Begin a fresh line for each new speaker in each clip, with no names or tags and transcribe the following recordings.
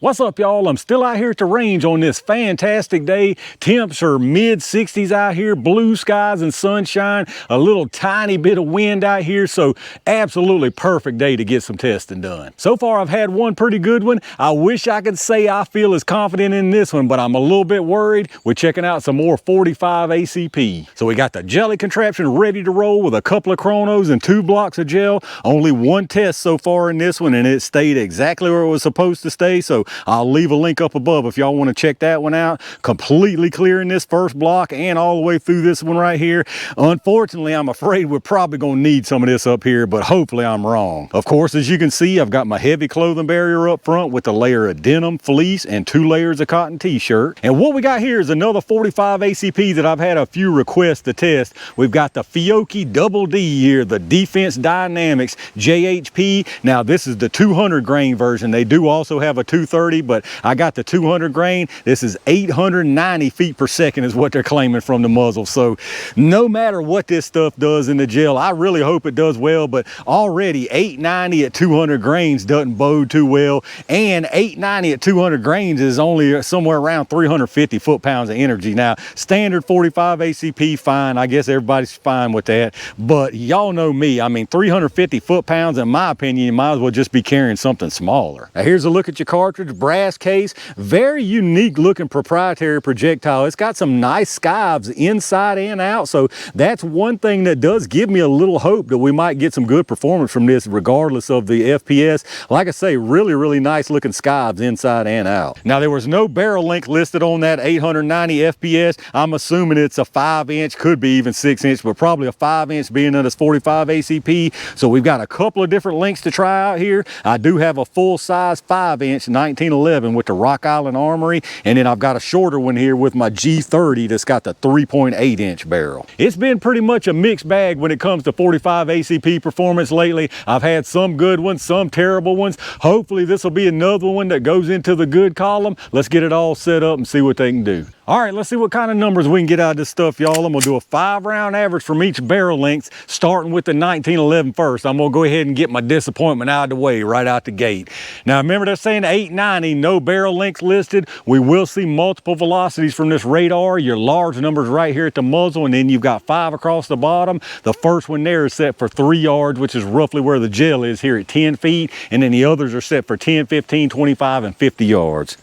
What's up, y'all? I'm still out here at the range on this fantastic day. Temps are mid 60s out here, blue skies and sunshine, a little tiny bit of wind out here, so absolutely perfect day to get some testing done. So far, I've had one pretty good one. I wish I could say I feel as confident in this one, but I'm a little bit worried. We're checking out some more 45 ACP. So we got the jelly contraption ready to roll with a couple of chronos and 2 blocks of gel. Only one test so far in this one, and it stayed exactly where it was supposed to stay, so I'll leave a link up above if y'all want to check that one out. Completely clearing this first block and all the way through this one right here. Unfortunately, I'm afraid we're probably going to need some of this up here, but hopefully I'm wrong. Of course, as you can see, I've got my heavy clothing barrier up front with a layer of denim, fleece, and 2 layers of cotton t-shirt. And what we got here is another 45 ACP that I've had a few requests to test. We've got the Fiocchi Double D here, the Defense Dynamics JHP. Now, this is the 200 grain version. They do also have a 230, but I got the 200 grain. This is 890 feet per second is what they're claiming from the muzzle. So no matter what this stuff does in the gel, I really hope it does well, but already 890 at 200 grains doesn't bode too well, and 890 at 200 grains is only somewhere around 350 foot-pounds of energy. Now, standard 45 ACP, fine. I guess everybody's fine with that, but y'all know me. I mean, 350 foot-pounds, in my opinion, you might as well just be carrying something smaller. Now, here's a look at your cartridge. Brass case, very unique looking proprietary projectile. It's got some nice skives inside and out, so that's one thing that does give me a little hope that we might get some good performance from this regardless of the FPS. Like I say, really nice looking skives inside and out. Now, there was no barrel length listed on that 890 FPS. I'm assuming it's a 5-inch, could be even 6-inch, but probably a 5-inch being in this 45 ACP. So we've got a couple of different lengths to try out here. I do have a full-size 5-inch 1911 with the Rock Island Armory, and then I've got a shorter one here with my G30 that's got the 3.8-inch barrel. It's been pretty much a mixed bag when it comes to 45 ACP performance lately. I've had some good ones, some terrible ones. Hopefully this will be another one that goes into the good column. Let's get it all set up and see what they can do. All right, let's see what kind of numbers we can get out of this stuff, y'all. I'm gonna do a 5-round average from each barrel length, starting with the 1911 first. I'm gonna go ahead and get my disappointment out of the way right out the gate. Now, remember they're saying 890, no barrel lengths listed. We will see multiple velocities from this radar. Your large numbers right here at the muzzle, and then you've got 5 across the bottom. The first one there is set for 3 yards, which is roughly where the gel is here at 10 feet, and then the others are set for 10, 15, 25, and 50 yards.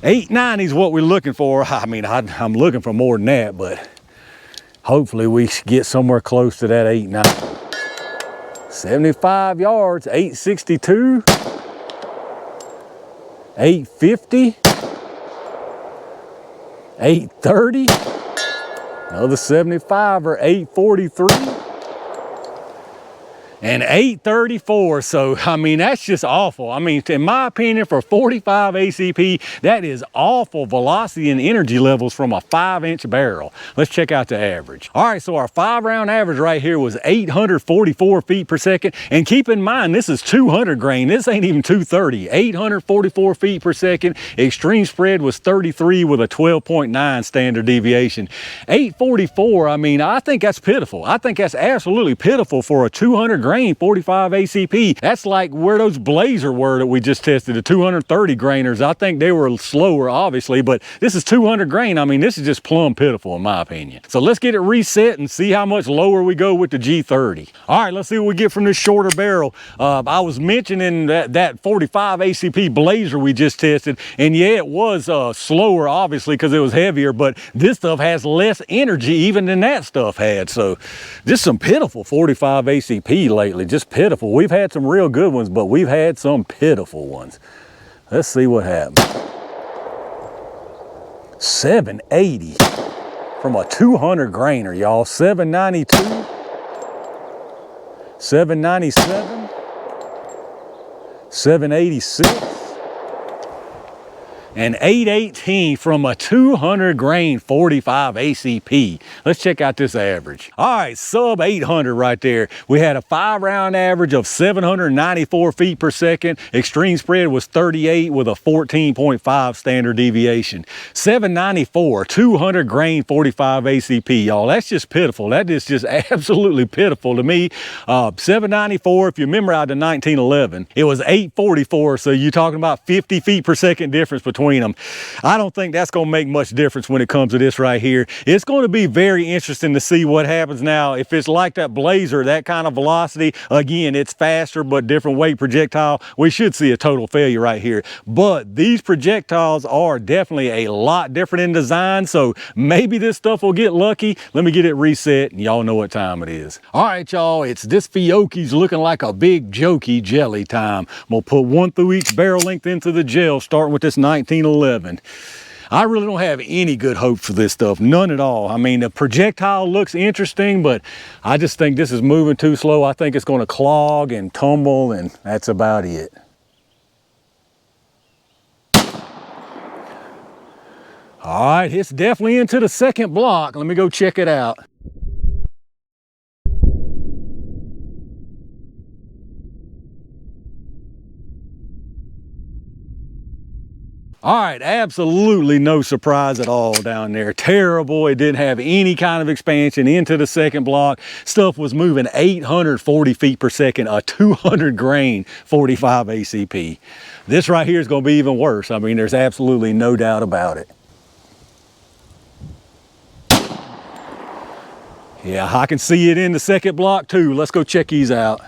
890 is what we're looking for. I mean, I'm looking for more than that, but hopefully we get somewhere close to that 890. 75 yards, 862, 850, 830, another 75 or 843. And 834, so I mean, that's just awful. I mean, in my opinion, for 45 ACP, that is awful velocity and energy levels from a 5-inch barrel. Let's check out the average. All right, so our 5-round average right here was 844 feet per second. And keep in mind, this is 200 grain. This ain't even 230. 844 feet per second. Extreme spread was 33 with a 12.9 standard deviation. 844, I mean, I think that's pitiful. I think that's absolutely pitiful for a 200 grain 45 ACP. That's like where those Blazer were that we just tested, the 230 grainers. I think they were slower, obviously, but this is 200 grain. I mean, this is just plumb pitiful in my opinion. So let's get it reset and see how much lower we go with the G30. All right, let's see what we get from this shorter barrel. I was mentioning that 45 ACP Blazer we just tested, and yeah, it was slower, obviously, because it was heavier, but this stuff has less energy even than that stuff had. So just some pitiful 45 ACP lately, just pitiful. We've had some real good ones, but we've had some pitiful ones. Let's see what happens. 780 from a 200 grainer, y'all. 792, 797, 786, An 818 from a 200 grain 45 ACP. Let's check out this average. All right, sub 800 right there. We had a 5-round average of 794 feet per second. Extreme spread was 38 with a 14.5 standard deviation. 794, 200 grain 45 ACP, y'all. That's just pitiful. That is just absolutely pitiful to me. 794, if you remember out of 1911, it was 844, so you're talking about 50 feet per second difference between them. I don't think that's going to make much difference when it comes to this right here. It's going to be very interesting to see what happens now. If it's like that Blazer, that kind of velocity, again, it's faster but different weight projectile, we should see a total failure right here. But these projectiles are definitely a lot different in design, so maybe this stuff will get lucky. Let me get it reset and y'all know what time it is. All right, y'all, it's this Fiocchi's looking like a big jokey jelly time. I'm gonna put one through each barrel length into the gel, starting with this 1911. I really don't have any good hope for this stuff, none at all. I mean, the projectile looks interesting, but I just think this is moving too slow. I think it's going to clog and tumble, and that's about it. All right, it's definitely into the second block. Let me go check it out. All right, absolutely no surprise at all down there. Terrible. It didn't have any kind of expansion into the second block. Stuff was moving 840 feet per second, a 200 grain 45 ACP. This right here is going to be even worse. I mean, there's absolutely no doubt about it. Yeah, I can see it in the second block too. Let's go check these out.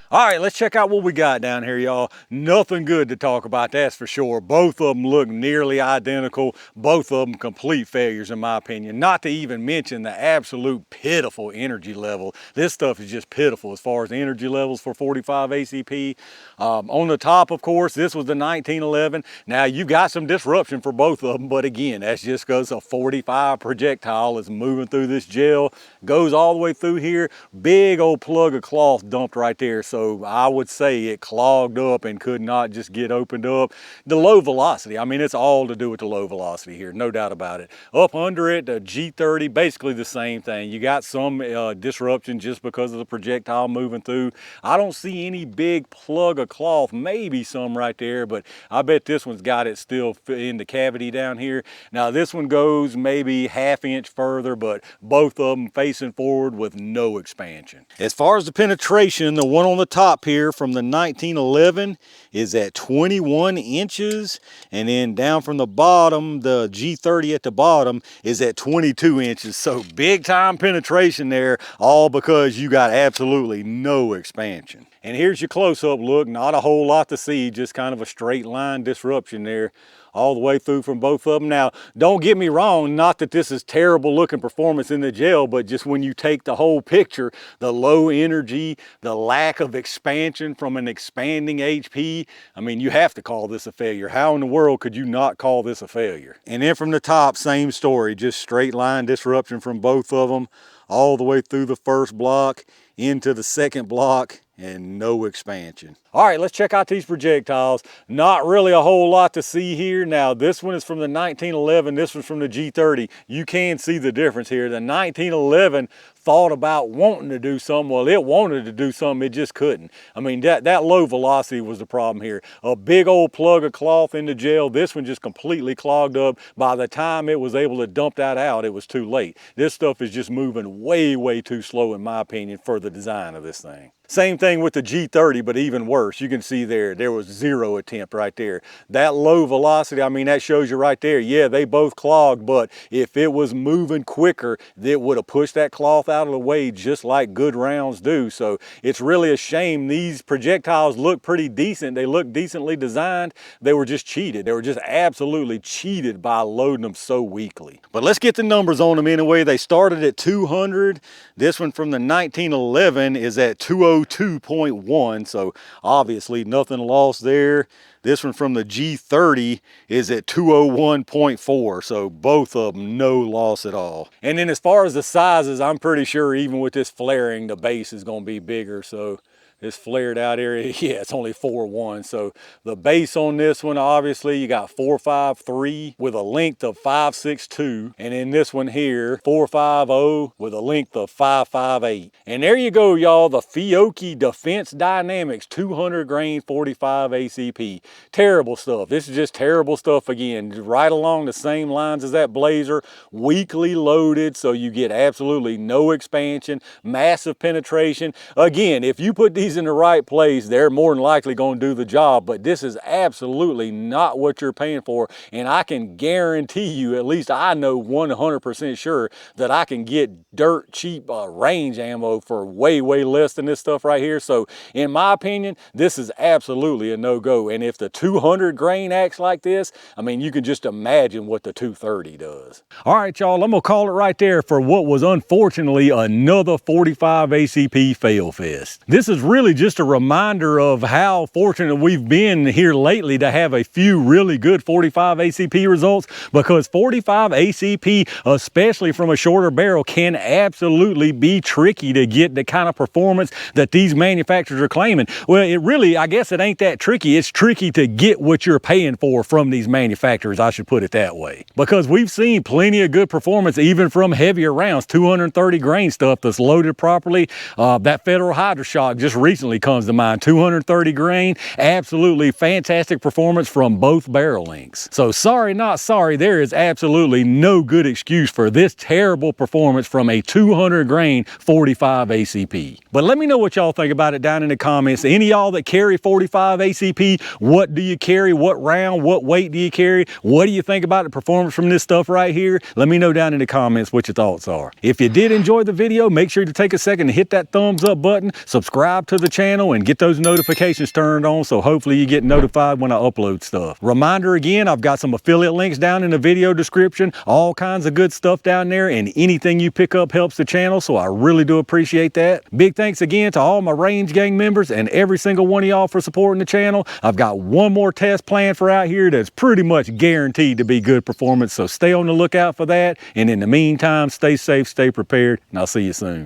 All right, let's check out what we got down here, y'all. Nothing good to talk about, that's for sure. Both of them look nearly identical. Both of them complete failures, in my opinion. Not to even mention the absolute pitiful energy level. This stuff is just pitiful as far as energy levels for 45 ACP. On the top, of course, this was the 1911. Now, you've got some disruption for both of them, but again, that's just because a 45 projectile is moving through this gel, goes all the way through here. Big old plug of cloth dumped right there. So I would say it clogged up and could not just get opened up. The low velocity, I mean, it's all to do with the low velocity here, no doubt about it. Up under it, the G30, basically the same thing. You got some disruption just because of the projectile moving through. I don't see any big plug of cloth, maybe some right there, but I bet this one's got it still in the cavity down here. Now this one goes maybe ½ inch further, but both of them facing forward with no expansion. As far as the penetration, the one on the top here from the 1911 is at 21 inches, and then down from the bottom, the G30 at the bottom is at 22 inches. So big time penetration there, all because you got absolutely no expansion. And here's your close-up look. Not a whole lot to see, just kind of a straight line disruption there all the way through from both of them. Now, don't get me wrong, not that this is terrible looking performance in the gel, but just when you take the whole picture, the low energy, the lack of expansion from an expanding HP, I mean, you have to call this a failure. How in the world could you not call this a failure? And then from the top, same story, just straight line disruption from both of them, all the way through the first block, into the second block, and no expansion. All right, let's check out these projectiles. Not really a whole lot to see here. Now, this one is from the 1911, this one's from the G30. You can see the difference here. The 1911 thought about wanting to do something. Well, it wanted to do something, it just couldn't. I mean, that low velocity was the problem here. A big old plug of cloth in the gel. This one just completely clogged up. By the time it was able to dump that out, it was too late. This stuff is just moving way, way too slow, in my opinion, for the design of this thing. Same thing with the G30, but even worse. You can see there was zero attempt right there. That low velocity, I mean, that shows you right there. Yeah, they both clogged, but if it was moving quicker, it would have pushed that cloth out of the way just like good rounds do. So it's really a shame. These projectiles look pretty decent. They look decently designed. They were just cheated. They were just absolutely cheated by loading them so weakly. But let's get the numbers on them anyway. They started at 200. This one from the 1911 is at 202.1, so obviously nothing lost there. This one from the G30 is at 201.4, so both of them no loss at all. And then as far as the sizes, I'm pretty sure even with this flaring, the base is going to be bigger. So this flared out area, yeah, it's only 4.1. So the base on this one, obviously, you got 4.53 with a length of 5.62. And in this one here, 4.50 with a length of 5.58. And there you go, y'all, the Fiocchi Defense Dynamics 200 grain 45 ACP. Terrible stuff. This is just terrible stuff again. Right along the same lines as that Blazer, weakly loaded, so you get absolutely no expansion, massive penetration. Again, if you put these in the right place, they're more than likely going to do the job, but this is absolutely not what you're paying for. And I can guarantee you, at least I know 100% sure, that I can get dirt cheap range ammo for way less than this stuff right here. So in my opinion, this is absolutely a no-go. And if the 200 grain acts like this, I mean, you can just imagine what the 230 does. All right, y'all, I'm gonna call it right there for what was unfortunately another 45 ACP fail fest. This is really just a reminder of how fortunate we've been here lately to have a few really good 45 ACP results, because 45 ACP, especially from a shorter barrel, can absolutely be tricky to get the kind of performance that these manufacturers are claiming. Well, it really, I guess it ain't that tricky. It's tricky to get what you're paying for from these manufacturers, I should put it that way. Because we've seen plenty of good performance even from heavier rounds, 230 grain stuff that's loaded properly. That Federal Hydra-Shock just recently comes to mind, 230 grain, absolutely fantastic performance from both barrel lengths. So sorry, not sorry, there is absolutely no good excuse for this terrible performance from a 200 grain 45 ACP. But let me know what y'all think about it down in the comments. Any of y'all that carry 45 ACP, what do you carry? What round, what weight do you carry? What do you think about the performance from this stuff right here? Let me know down in the comments what your thoughts are. If you did enjoy the video, make sure to take a second to hit that thumbs up button, subscribe to the channel, and get those notifications turned on so hopefully you get notified when I upload stuff. Reminder again, I've got some affiliate links down in the video description, all kinds of good stuff down there, and anything you pick up helps the channel, so I really do appreciate that. Big thanks again to all my Range Gang members and every single one of y'all for supporting the channel. I've got one more test planned for out here that's pretty much guaranteed to be good performance, so stay on the lookout for that. And in the meantime, stay safe, stay prepared, and I'll see you soon.